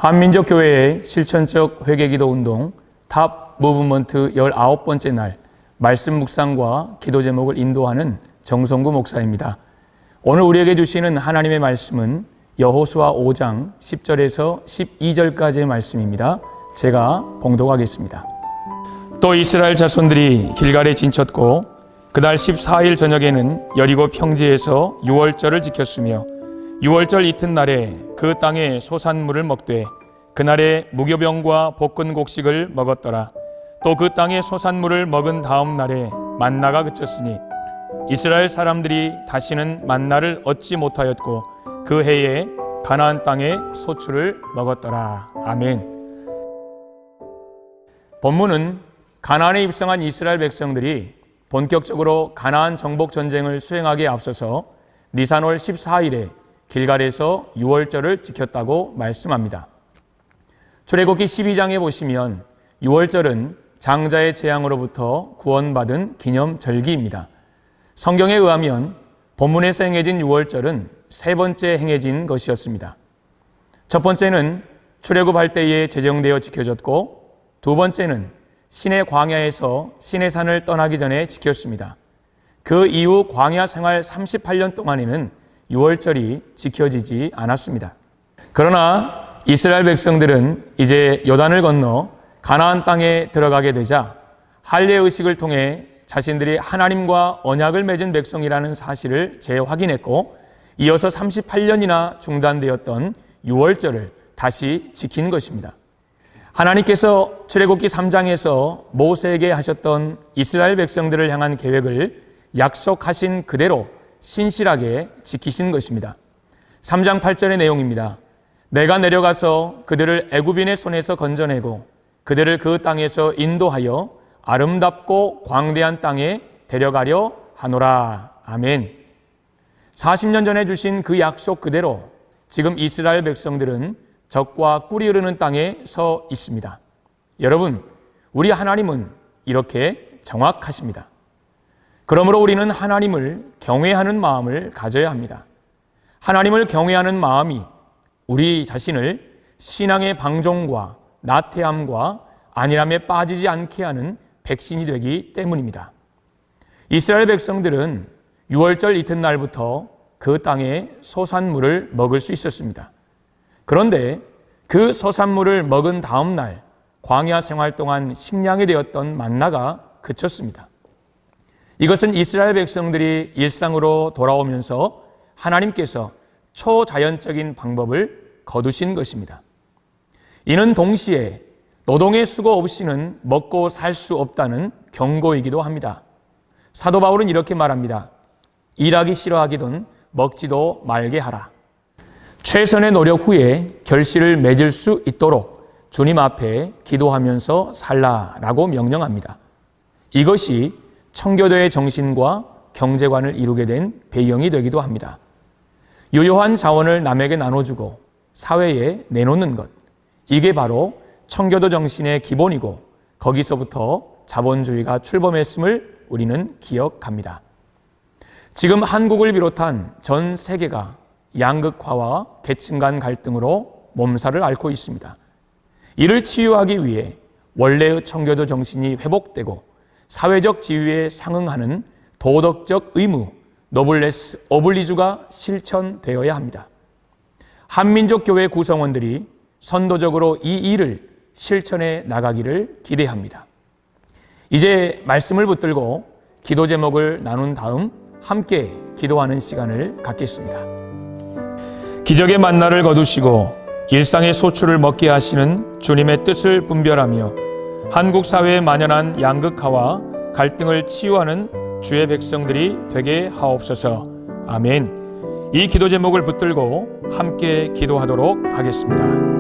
한민족 교회의 실천적 회개기도 운동 탑 무브먼트 19번째 날 말씀 묵상과 기도 제목을 인도하는 정성구 목사입니다. 오늘 우리에게 주시는 하나님의 말씀은 여호수아 5장 10절에서 12절까지의 말씀입니다. 제가 봉독하겠습니다. 또 이스라엘 자손들이 길갈에 진쳤고 그달 14일 저녁에는 여리고 평지에서 유월절을 지켰으며 유월절 이튿날에 그 땅의 소산물을 먹되 그날에 무교병과 볶은 곡식을 먹었더라. 또 그 땅의 소산물을 먹은 다음 날에 만나가 그쳤으니 이스라엘 사람들이 다시는 만나를 얻지 못하였고 그 해에 가나안 땅의 소출을 먹었더라. 아멘. 본문은 가나안에 입성한 이스라엘 백성들이 본격적으로 가나안 정복 전쟁을 수행하기에 앞서서 니산월 14일에 길갈에서 유월절을 지켰다고 말씀합니다. 출애굽기 12장에 보시면 유월절은 장자의 재앙으로부터 구원받은 기념절기입니다. 성경에 의하면 본문에서 행해진 유월절은 세 번째 행해진 것이었습니다. 첫 번째는 출애굽할 때에 제정되어 지켜졌고 두 번째는 신의 광야에서 신의 산을 떠나기 전에 지켰습니다. 그 이후 광야 생활 38년 동안에는 유월절이 지켜지지 않았습니다. 그러나 이스라엘 백성들은 이제 요단을 건너 가나안 땅에 들어가게 되자 할례의식을 통해 자신들이 하나님과 언약을 맺은 백성이라는 사실을 재확인했고 이어서 38년이나 중단되었던 유월절을 다시 지킨 것입니다. 하나님께서 출애굽기 3장에서 모세에게 하셨던 이스라엘 백성들을 향한 계획을 약속하신 그대로 신실하게 지키신 것입니다. 3장 8절의 내용입니다. 내가 내려가서 그들을 애굽인의 손에서 건져내고 그들을 그 땅에서 인도하여 아름답고 광대한 땅에 데려가려 하노라. 아멘. 40년 전에 주신 그 약속 그대로 지금 이스라엘 백성들은 적과 꿀이 흐르는 땅에 서 있습니다. 여러분, 우리 하나님은 이렇게 정확하십니다. 그러므로 우리는 하나님을 경외하는 마음을 가져야 합니다. 하나님을 경외하는 마음이 우리 자신을 신앙의 방종과 나태함과 안일함에 빠지지 않게 하는 백신이 되기 때문입니다. 이스라엘 백성들은 유월절 이튿날부터 그 땅의 소산물을 먹을 수 있었습니다. 그런데 그 소산물을 먹은 다음 날 광야 생활 동안 식량이 되었던 만나가 그쳤습니다. 이것은 이스라엘 백성들이 일상으로 돌아오면서 하나님께서 초자연적인 방법을 거두신 것입니다. 이는 동시에 노동의 수고 없이는 먹고 살 수 없다는 경고이기도 합니다. 사도 바울은 이렇게 말합니다. 일하기 싫어하기든 먹지도 말게 하라. 최선의 노력 후에 결실을 맺을 수 있도록 주님 앞에 기도하면서 살라라고 명령합니다. 이것이 청교도의 정신과 경제관을 이루게 된 배경이 되기도 합니다. 유효한 자원을 남에게 나눠주고 사회에 내놓는 것, 이게 바로 청교도 정신의 기본이고 거기서부터 자본주의가 출범했음을 우리는 기억합니다. 지금 한국을 비롯한 전 세계가 양극화와 계층 간 갈등으로 몸살을 앓고 있습니다. 이를 치유하기 위해 원래의 청교도 정신이 회복되고 사회적 지위에 상응하는 도덕적 의무, 노블레스 오블리주가 실천되어야 합니다. 한민족 교회 구성원들이 선도적으로 이 일을 실천해 나가기를 기대합니다. 이제 말씀을 붙들고 기도 제목을 나눈 다음 함께 기도하는 시간을 갖겠습니다. 기적의 만나를 거두시고 일상의 소출을 먹게 하시는 주님의 뜻을 분별하며 한국 사회에 만연한 양극화와 갈등을 치유하는 주의 백성들이 되게 하옵소서. 아멘. 이 기도 제목을 붙들고 함께 기도하도록 하겠습니다.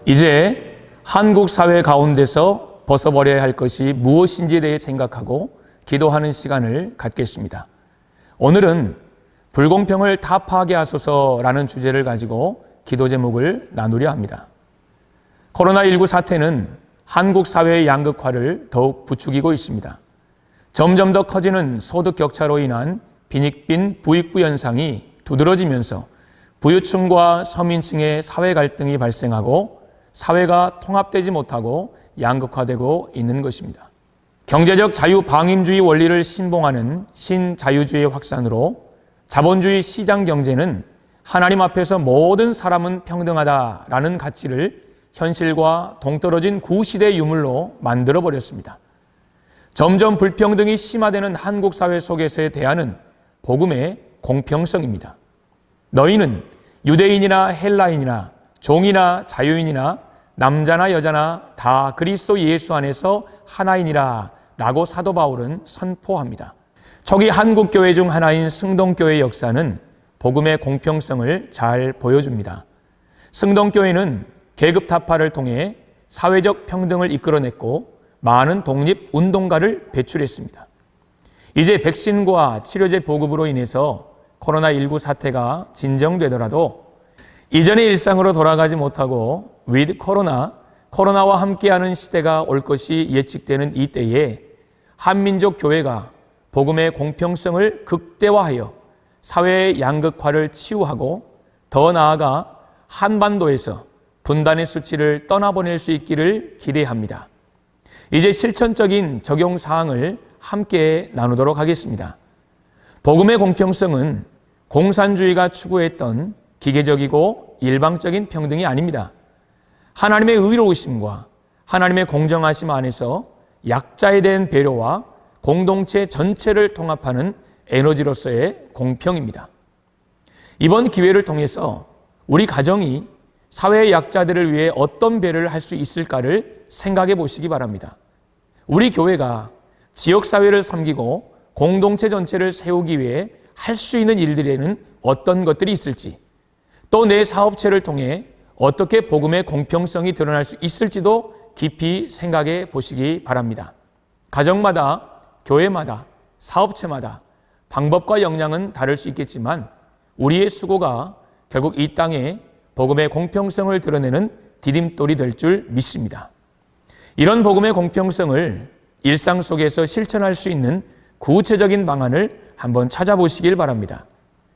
이제 한국 사회 가운데서 벗어버려야 할 것이 무엇인지에 대해 생각하고 기도하는 시간을 갖겠습니다. 오늘은 불공평을 타파하게 하소서라는 주제를 가지고 기도 제목을 나누려 합니다. 코로나19 사태는 한국 사회의 양극화를 더욱 부추기고 있습니다. 점점 더 커지는 소득 격차로 인한 빈익빈 부익부 현상이 두드러지면서 부유층과 서민층의 사회 갈등이 발생하고 사회가 통합되지 못하고 양극화되고 있는 것입니다. 경제적 자유방임주의 원리를 신봉하는 신자유주의의 확산으로 자본주의 시장 경제는 하나님 앞에서 모든 사람은 평등하다라는 가치를 현실과 동떨어진 구시대 유물로 만들어버렸습니다. 점점 불평등이 심화되는 한국 사회 속에서의 대안은 복음의 공평성입니다. 너희는 유대인이나 헬라인이나 종이나 자유인이나 남자나 여자나 다 그리스도 예수 안에서 하나이니라 라고 사도 바울은 선포합니다. 초기 한국 교회 중 하나인 승동교회의 역사는 복음의 공평성을 잘 보여줍니다. 승동교회는 계급 타파를 통해 사회적 평등을 이끌어냈고 많은 독립운동가를 배출했습니다. 이제 백신과 치료제 보급으로 인해서 코로나19 사태가 진정되더라도 이전의 일상으로 돌아가지 못하고 with 코로나와 함께하는 시대가 올 것이 예측되는 이 때에 한민족 교회가 복음의 공평성을 극대화하여 사회의 양극화를 치유하고 더 나아가 한반도에서 분단의 수치를 떠나보낼 수 있기를 기대합니다. 이제 실천적인 적용 사항을 함께 나누도록 하겠습니다. 복음의 공평성은 공산주의가 추구했던 기계적이고 일방적인 평등이 아닙니다. 하나님의 의로우심과 하나님의 공정하심 안에서 약자에 대한 배려와 공동체 전체를 통합하는 에너지로서의 공평입니다. 이번 기회를 통해서 우리 가정이 사회의 약자들을 위해 어떤 배려를 할 수 있을까를 생각해 보시기 바랍니다. 우리 교회가 지역사회를 섬기고 공동체 전체를 세우기 위해 할 수 있는 일들에는 어떤 것들이 있을지, 또 내 사업체를 통해 어떻게 복음의 공평성이 드러날 수 있을지도 깊이 생각해 보시기 바랍니다. 가정마다, 교회마다, 사업체마다 방법과 역량은 다를 수 있겠지만 우리의 수고가 결국 이 땅에 복음의 공평성을 드러내는 디딤돌이 될 줄 믿습니다. 이런 복음의 공평성을 일상 속에서 실천할 수 있는 구체적인 방안을 한번 찾아보시길 바랍니다.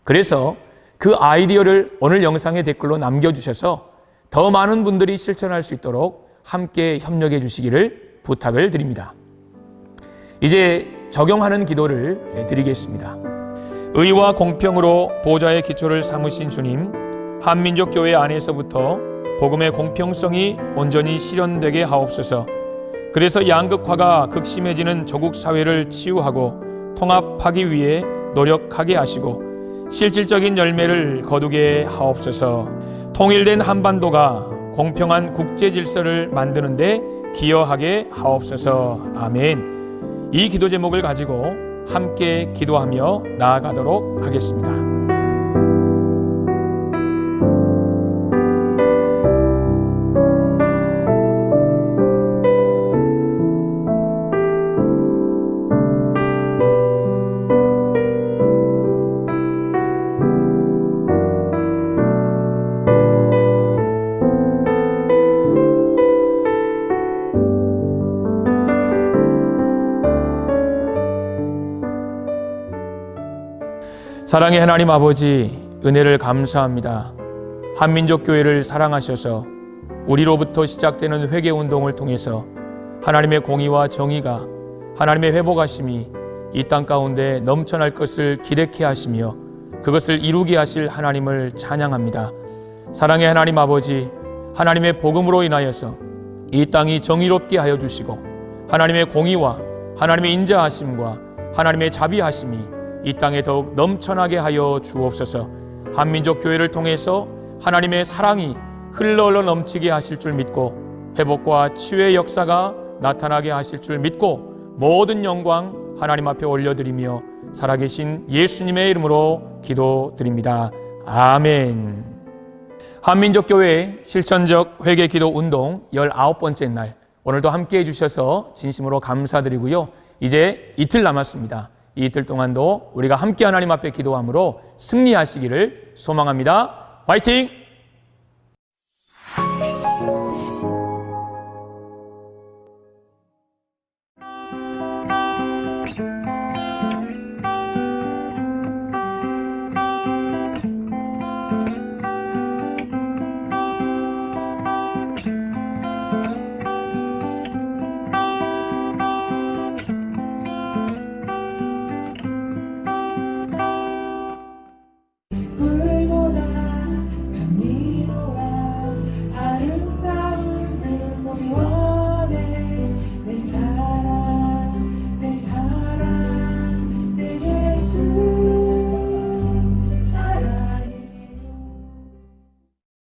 그래서 그 아이디어를 오늘 영상의 댓글로 남겨주셔서 더 많은 분들이 실천할 수 있도록 함께 협력해 주시기를 부탁을 드립니다. 이제 적용하는 기도를 드리겠습니다. 의와 공평으로 보좌의 기초를 삼으신 주님, 한민족 교회 안에서부터 복음의 공평성이 온전히 실현되게 하옵소서. 그래서 양극화가 극심해지는 조국 사회를 치유하고 통합하기 위해 노력하게 하시고 실질적인 열매를 거두게 하옵소서. 통일된 한반도가 공평한 국제 질서를 만드는 데 기여하게 하옵소서. 아멘. 이 기도 제목을 가지고 함께 기도하며 나아가도록 하겠습니다. 사랑의 하나님 아버지, 은혜를 감사합니다. 한민족 교회를 사랑하셔서 우리로부터 시작되는 회개운동을 통해서 하나님의 공의와 정의가, 하나님의 회복하심이 이 땅 가운데 넘쳐날 것을 기대케 하시며 그것을 이루게 하실 하나님을 찬양합니다. 사랑의 하나님 아버지, 하나님의 복음으로 인하여서 이 땅이 정의롭게 하여 주시고 하나님의 공의와 하나님의 인자하심과 하나님의 자비하심이 이 땅에 더욱 넘쳐나게 하여 주옵소서. 한민족 교회를 통해서 하나님의 사랑이 흘러 넘치게 하실 줄 믿고 회복과 치유의 역사가 나타나게 하실 줄 믿고 모든 영광 하나님 앞에 올려드리며 살아계신 예수님의 이름으로 기도드립니다. 아멘. 한민족교회 실천적 회개 기도 운동 19번째 날, 오늘도 함께 해주셔서 진심으로 감사드리고요. 이제 이틀 남았습니다. 이 이틀 동안도 우리가 함께 하나님 앞에 기도함으로 승리하시기를 소망합니다. 화이팅!